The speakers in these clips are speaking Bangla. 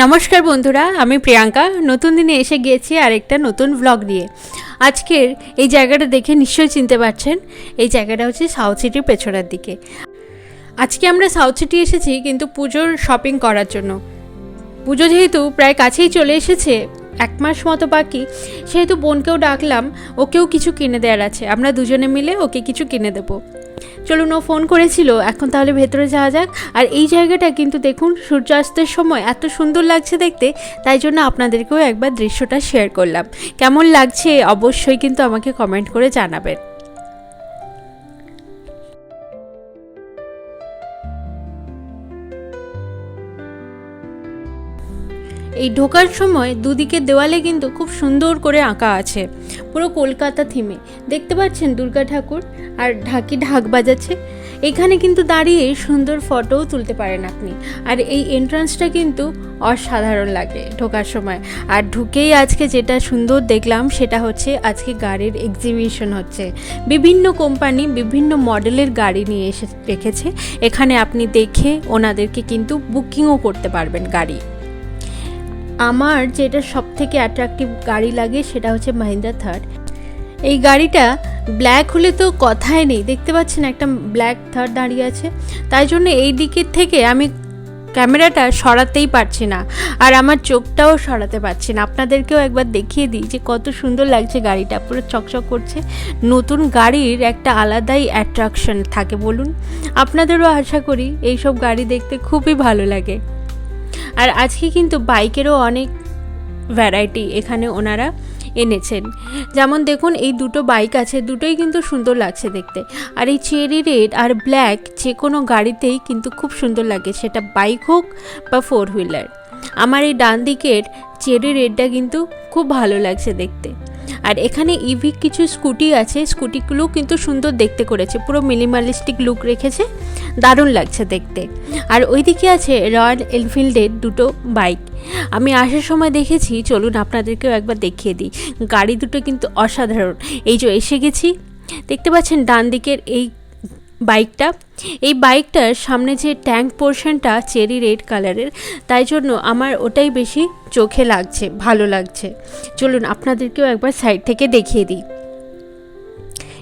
নমস্কার বন্ধুরা, আমি প্রিয়াঙ্কা নতুন দিনে এসে গিয়েছি আরেকটা নতুন ব্লগ নিয়ে। আজকের এই জায়গাটা দেখে নিশ্চয়ই চিনতে পারছেন, এই জায়গাটা হচ্ছে সাউথ সিটির পেছনের দিকে। আজকে আমরা সাউথ সিটি এসেছি কিন্তু পুজোর শপিং করার জন্য। পুজো যেহেতু প্রায় কাছেই চলে এসেছে, 1 মাস মতো বাকি, সেহেতু বোনকেও ডাকলাম, ওকেও কিছু কিনে দেওয়ার আছে। আমরা দুজনে মিলে ওকে কিছু কিনে দেবো। চলুন, ও ফোন করেছিল, এখন তাহলে ভেতরে যাওয়া যাক। আর এই জায়গাটা কিন্তু দেখুন সূর্যাস্তের সময় এত সুন্দর লাগছে দেখতে, তাই জন্য আপনাদেরকেও একবার দৃশ্যটা শেয়ার করলাম। কেমন লাগছে অবশ্যই কিন্তু আমাকে কমেন্ট করে জানাবেন। এই ঢোকার সময় দুদিকের দেওয়ালে কিন্তু খুব সুন্দর করে আঁকা আছে, পুরো কলকাতা থিমে। দেখতে পাচ্ছেন দুর্গা ঠাকুর আর ঢাকি ঢাক বাজাচ্ছে। এখানে কিন্তু দাঁড়িয়ে সুন্দর ফটোও তুলতে পারেন আপনি। আর এই এন্ট্রান্সটা কিন্তু অসাধারণ লাগে ঢোকার সময়। আর ঢুকেই আজকে যেটা সুন্দর দেখলাম সেটা হচ্ছে আজকে গাড়ির এক্সিবিশন হচ্ছে। বিভিন্ন কোম্পানি বিভিন্ন মডেলের গাড়ি নিয়ে এসে রেখেছে এখানে, আপনি দেখে ওনাদেরকে কিন্তু বুকিংও করতে পারবেন গাড়ি। আমার যেটা সব থেকে অ্যাট্রাকটিভ গাড়ি লাগে সেটা হচ্ছে মাহিন্দ্রা থার। এই গাড়িটা ব্ল্যাক হলে তো কথাই নেই, দেখতে পাচ্ছেন একটা ব্ল্যাক থার দাঁড়িয়ে আছে। তাই জন্য এই দিকের থেকে আমি ক্যামেরাটা সরাতেই পারছি না, আর আমার চোখটাও সরাতে পারছি না। আপনাদেরকেও একবার দেখিয়ে দিই যে কত সুন্দর লাগছে গাড়িটা, পুরো চকচক করছে। নতুন গাড়ির একটা আলাদাই অ্যাট্রাকশন থাকে বলুন। আপনাদেরও আশা করি এইসব গাড়ি দেখতে খুবই ভালো লাগে। আর আজকে কিন্তু বাইকেরও অনেক ভ্যারাইটি এখানে ওনারা এনেছেন। যেমন দেখুন এই দুটো বাইক আছে, দুটোই কিন্তু সুন্দর লাগছে দেখতে। আর এই চেরি রেড আর ব্ল্যাক যে কোনো গাড়িতেই কিন্তু খুব সুন্দর লাগে, সেটা বাইক হোক বা 4 হুইলার। আমার এই ডান দিকের চেরি রেডটা কিন্তু খুব ভালো লাগছে দেখতে। আর এখানে ইভি কিছু স্কুটি আছে, স্কুটিগুলো কিন্তু সুন্দর দেখতে করেছে, পুরো মিনিমালিস্টিক লুক রেখেছে, দারুণ লাগছে দেখতে। আর ওইদিকে আছে রয়্যাল এনফিল্ডের দুটো বাইক, আমি আসার সময় দেখেছি। চলুন আপনাদেরকেও একবার দেখিয়ে দিই। গাড়ি দুটো কিন্তু অসাধারণ। এই যে এসে গেছি, দেখতে পাচ্ছেন ডান দিকের এই বাইকটা। এই বাইকটার সামনে যে ট্যাঙ্ক পোর্শনটা চেরি রেড কালারের, তাই জন্য আমার ওটাই বেশি চোখে লাগছে, ভালো লাগছে। চলুন আপনাদেরকেও একবার সাইড থেকে দেখিয়ে দিই।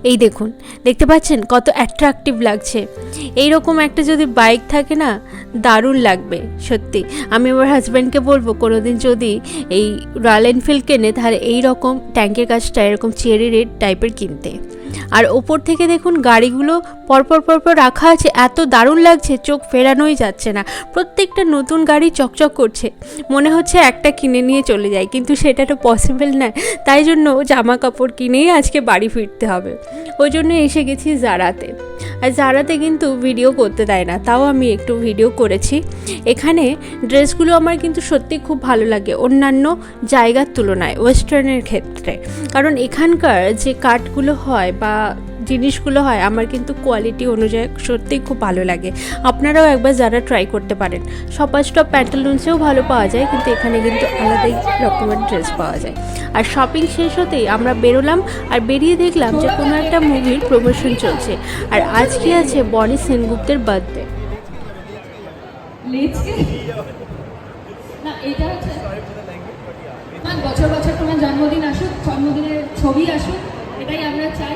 এই দেখুন, দেখতে পাচ্ছেন কত অ্যাট্রাকটিভ লাগছে। এইরকম একটা যদি বাইক থাকে না, দারুণ লাগবে সত্যি। আমি আমার হাজব্যান্ডকে বলবো কোনোদিন যদি এই রয়্যাল এনফিল্ড কেনে, তাহলে এইরকম ট্যাঙ্কের কাজটা এরকম চেরি রেড টাইপের কিনতে। আর ওপর থেকে দেখুন গাড়িগুলো পরপর পরপর রাখা আছে, এত দারুণ লাগছে, চোখ ফেরানোই যাচ্ছে না। প্রত্যেকটা নতুন গাড়ি চকচক করছে, মনে হচ্ছে একটা কিনে নিয়ে চলে যায়, কিন্তু সেটা তো পসিবল না। তাই জন্য জামা কাপড় কিনেই আজকে বাড়ি ফিরতে হবে। ওই জন্য এসে গেছি জারাতে। আর জারাতে কিন্তু ভিডিও করতে দেয় না, তাও আমি একটু ভিডিও করেছি। এখানে ড্রেসগুলো আমার কিন্তু সত্যি খুব ভালো লাগে অন্যান্য জায়গার তুলনায়, ওয়েস্টার্নের ক্ষেত্রে। কারণ এখানকার যে কাটগুলো হয় বা জিনিসগুলো হয়, আমার কিন্তু কোয়ালিটি অনুযায়ী সত্যিই খুব ভালো লাগে। আপনারাও একবার যারা ট্রাই করতে পারেন। শপার স্টপ প্যান্টালুন্সেও ভালো পাওয়া যায়, কিন্তু এখানে কিন্তু আলাদাই রকমের ড্রেস পাওয়া যায়। আর শপিং শেষ হতেই আমরা বেরোলাম, আর বেরিয়ে দেখলাম যে কোনো একটা মুভির প্রমোশন চলছে। আর আজকে আছে বনি সেনগুপ্তের বার্থডে। বছর বছর তোমার জন্মদিন আসুক, জন্মদিনের ছবি আসুক, এটাই আমরা চাই।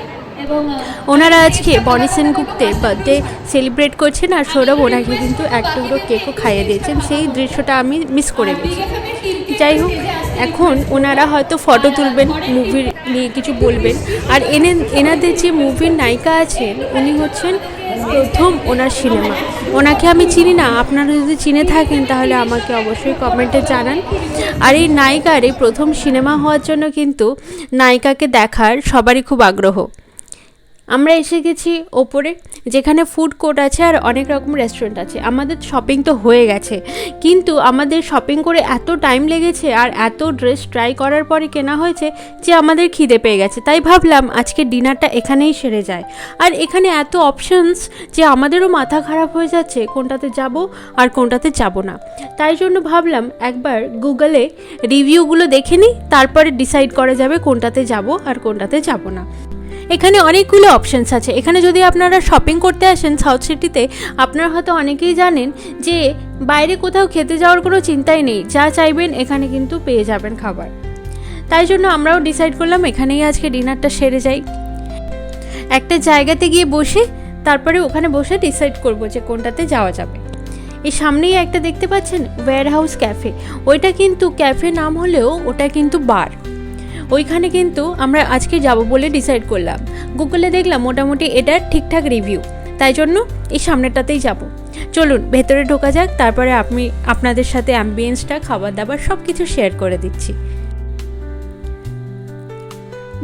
ওনারা আজকে বনি সেনগুপ্তের বার্থডে সেলিব্রেট করছেন, আর সৌরভ ওনাকে কিন্তু এক টুকরো কেকও খাইয়ে দিয়েছেন। সেই দৃশ্যটা আমি মিস করে গেছি। যাই হোক, এখন ওনারা হয়তো ফটো তুলবেন, মুভির নিয়ে কিছু বলবেন। আর এনাদের যে মুভির নায়িকা আছেন, উনি হচ্ছেন প্রথম ওনার সিনেমা। ওনাকে আমি চিনি না, আপনারা যদি চিনে থাকেন তাহলে আমাকে অবশ্যই কমেন্টে জানান। আর এই নায়িকার এই প্রথম সিনেমা হওয়ার জন্য কিন্তু নায়িকাকে দেখার সবারই খুব আগ্রহ। আমরা এসে গেছি ওপরে, যেখানে ফুড কোর্ট আছে আর অনেক রকম রেস্টুরেন্ট আছে। আমাদের শপিং তো হয়ে গেছে, কিন্তু আমাদের শপিং করে এত টাইম লেগেছে আর এত ড্রেস ট্রাই করার পরে কেনা হয়েছে যে আমাদের খিদে পেয়ে গেছে। তাই ভাবলাম আজকে ডিনারটা এখানেই সেরে যায়। আর এখানে এত অপশনস যে আমাদেরও মাথা খারাপ হয়ে যাচ্ছে কোনটাতে যাব আর কোনটাতে যাব না। তাই জন্য ভাবলাম একবার গুগলে রিভিউগুলো দেখে নিই, তারপরে ডিসাইড করা যাবে কোনটাতে যাব আর কোনটাতে যাব না। এখানে অনেকগুলো অপশানস আছে। এখানে যদি আপনারা শপিং করতে আসেন সাউথ সিটিতে, আপনারা হয়তো অনেকেই জানেন যে বাইরে কোথাও খেতে যাওয়ার কোনো চিন্তাই নেই, যা চাইবেন এখানে কিন্তু পেয়ে যাবেন খাবার। তাই জন্য আমরাও ডিসাইড করলাম এখানেই আজকে ডিনারটা সেরে যাই। একটা জায়গাতে গিয়ে বসে তারপরে ওখানে বসে ডিসাইড করব যে কোনটাতে যাওয়া যাবে। এই সামনেই একটা দেখতে পাচ্ছেন ওয়্যার হাউস ক্যাফে, ওইটা কিন্তু ক্যাফে নাম হলেও ওটা কিন্তু বার। ওইখানে কিন্তু আমরা আজকে যাব বলে ডিসাইড করলাম। গুগলে দেখলাম মোটামুটি এটার ঠিকঠাক রিভিউ, তাই জন্য এই সামনেটাতেই যাব। চলুন ভেতরে ঢোকা যাক, তারপরে আমি আপনাদের সাথে অ্যাম্বিয়েন্সটা, খাবার দাবার সব কিছু শেয়ার করে দিচ্ছি।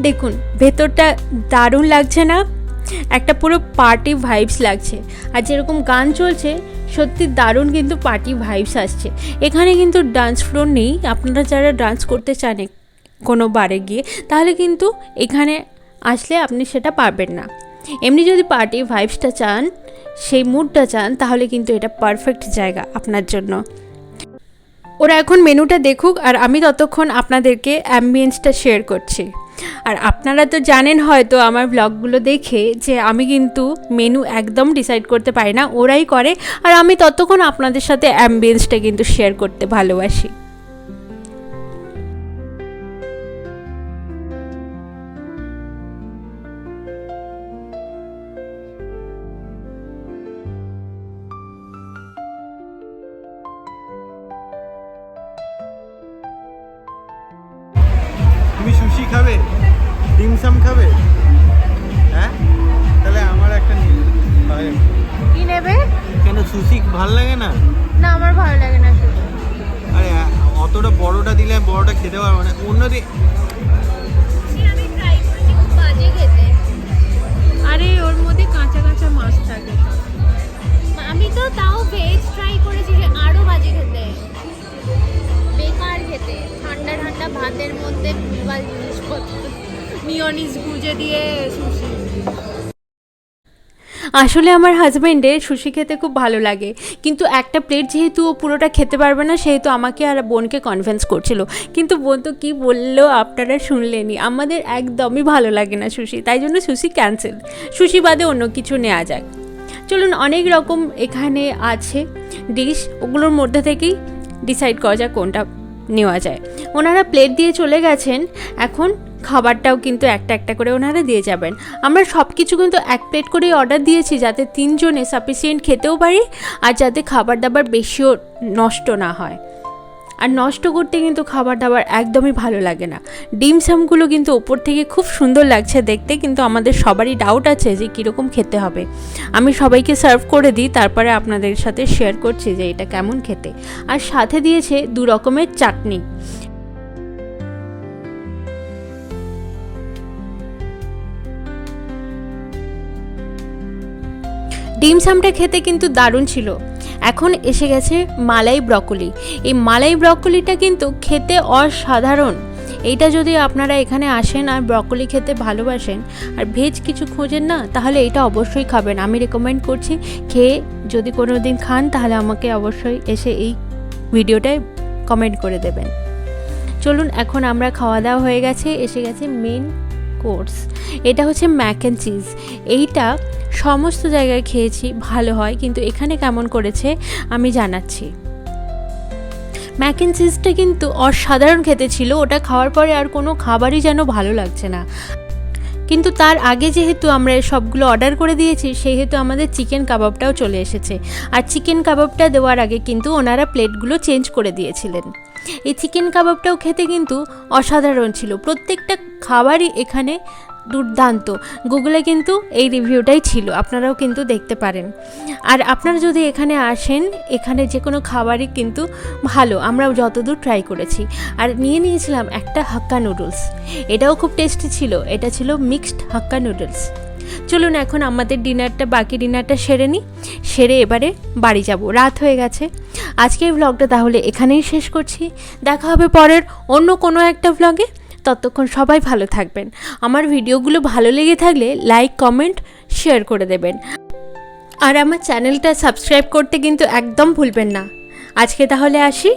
দেখুন ভেতরটা দারুণ লাগছে না? একটা পুরো পার্টি ভাইবস লাগছে। আর যেরকম গান চলছে সত্যি দারুণ কিন্তু পার্টি ভাইবস আসছে। এখানে কিন্তু ডান্স ফ্লোর নেই, আপনারা যারা ডান্স করতে চান কোনো বারে গিয়ে, তাহলে কিন্তু এখানে আসলে আপনি সেটা পারবেন না। এমনি যদি পার্টি ভাইবসটা চান, সেই মুডটা চান, তাহলে কিন্তু এটা পারফেক্ট জায়গা আপনার জন্য। ওরা এখন মেনুটা দেখুক আর আমি ততক্ষণ আপনাদেরকে অ্যাম্বিয়েন্সটা শেয়ার করছি। আর আপনারা তো জানেন হয়তো আমার ব্লগগুলো দেখে যে আমি কিন্তু মেনু একদম ডিসাইড করতে পারি না, ওরাই করে। আর আমি ততক্ষণ আপনাদের সাথে অ্যাম্বিয়েন্সটা কিন্তু শেয়ার করতে ভালোবাসি। তুমি সুশি খাবে, ডিমসাম খাবে? হ্যাঁ, তাহলে আমার একটা কি নেবে? কেন সুশি ভাল লাগে না? না, আমার ভালো লাগে না। আরে অতটা বড়টা দিলে বড়টা খেতে পারবো না। অন্যদিন আমি ট্রাই করেছি, খুব বাজে খেতে। আরে ওর মধ্যে কাঁচা কাঁচা মাছ থাকে। আমি তো তাও ভেজ ট্রাই করেছি, যে আরো বাজে খেতে, বেকার খেতে। ঠান্ডা ঠান্ডা ভাতের মধ্যে ভুলভাল জিনিসপত্র, মিওনিজ গুজে দিয়ে সুশি। আসলে আমার হাজব্যান্ডের সুশি খেতে খুব ভালো লাগে, কিন্তু একটা প্লেট যেহেতু ও পুরোটা খেতে পারবে না, সেহেতু আমাকে আর বোনকে কনভিন্স করছিল। কিন্তু বোন তো কী বললো আপনারা শুনলেনি, আমাদের একদমই ভালো লাগে না সুশি, তাই জন্য সুশি ক্যান্সেল। সুশি বাদে অন্য কিছু নেওয়া যাক। চলুন, অনেক রকম এখানে আছে ডিশ, ওগুলোর মধ্যে থেকেই ডিসাইড করা যাক কোনটা নেওয়া যায়। ওনারা প্লেট দিয়ে চলে গেছেন, এখন খাবারটাও কিন্তু একটা একটা করে ওনারা দিয়ে যাবেন। আমরা সব কিছু কিন্তু এক প্লেট করেই অর্ডার দিয়েছি, যাতে 3 জনে সাফিসিয়েন্ট খেতেও পারি, আর যাতে খাবার দাবার বেশিও নষ্ট না হয়। আর নষ্ট করতে কিন্তু খাবার দাবার একদমই ভালো লাগে না। ডিম সামগুলো কিন্তু ওপর থেকে খুব সুন্দর লাগছে দেখতে, কিন্তু আমাদের সবারই ডাউট আছে যে কীরকম খেতে হবে। আমি সবাইকে সার্ভ করে দিই, তারপরে আপনাদের সাথে শেয়ার করছি যে এটা কেমন খেতে। আর সাথে দিয়েছে 2 রকমের চাটনি। ডিম সামটা খেতে কিন্তু দারুণ ছিল। এখন এসে গেছে মালাই ব্রকলি। এই মালাই ব্রকলিটা কিন্তু খেতে অসাধারণ। এইটা যদি আপনারা এখানে আসেন আর ব্রকলি খেতে ভালোবাসেন আর ভেজ কিছু খোঁজেন না, তাহলে এটা অবশ্যই খাবেন। আমি রেকমেন্ড করছি, খেয়ে যদি কোনো দিন খান তাহলে আমাকে অবশ্যই এসে এই ভিডিওটায় কমেন্ট করে দেবেন। চলুন, এখন আমরা খাওয়া দাওয়া হয়ে গেছে, এসে গেছে মেন কোর্স। এটা হচ্ছে ম্যাক অ্যান্ড চিজ। এইটা সমস্ত জায়গায় খেয়েছি, ভালো হয়, কিন্তু এখানে কেমন করেছে আমি জানাচ্ছি। ম্যাক অ্যান্ড চিজটা কিন্তু অসাধারণ খেতে ছিল। ওটা খাওয়ার পরে আর কোনো খাবারই যেন ভালো লাগছে না। কিন্তু তার আগে যেহেতু আমরা সবগুলো অর্ডার করে দিয়েছি, সেহেতু আমাদের চিকেন কাবাবটাও চলে এসেছে। আর চিকেন কাবাবটা দেওয়ার আগে কিন্তু ওনারা প্লেটগুলো চেঞ্জ করে দিয়েছিলেন। এই চিকেন কাবাবটাও খেতে কিন্তু অসাধারণ ছিল। প্রত্যেকটা খাবারই এখানে দুর্দান্ত। গুগলে কিন্তু এই রিভিউটাই ছিল, আপনারাও কিন্তু দেখতে পারেন। আর আপনারা যদি এখানে আসেন, এখানে যে কোনো খাবারই কিন্তু ভালো, আমরা যতদূর ট্রাই করেছি। আর নিয়েছিলাম একটা হাক্কা নুডলস, এটাও খুব টেস্টি ছিল। এটা ছিল মিক্সড হাক্কা নুডলস। চলুন, এখন আমাদের বাকি ডিনারটা সেরে নিই, সেরে এবারে বাড়ি যাব, রাত হয়ে গেছে। আজকের ব্লগটা তাহলে এখানেই শেষ করছি। দেখা হবে পরের অন্য কোনো একটা ব্লগে। ততক্ষণ সবাই ভালো থাকবেন। আমার ভিডিওগুলো ভালো লেগে থাকলে লাইক, কমেন্ট, শেয়ার করে দেবেন। আর আমার চ্যানেলটা সাবস্ক্রাইব করতে কিন্তু একদম ভুলবেন না। আজকে তাহলে আসি।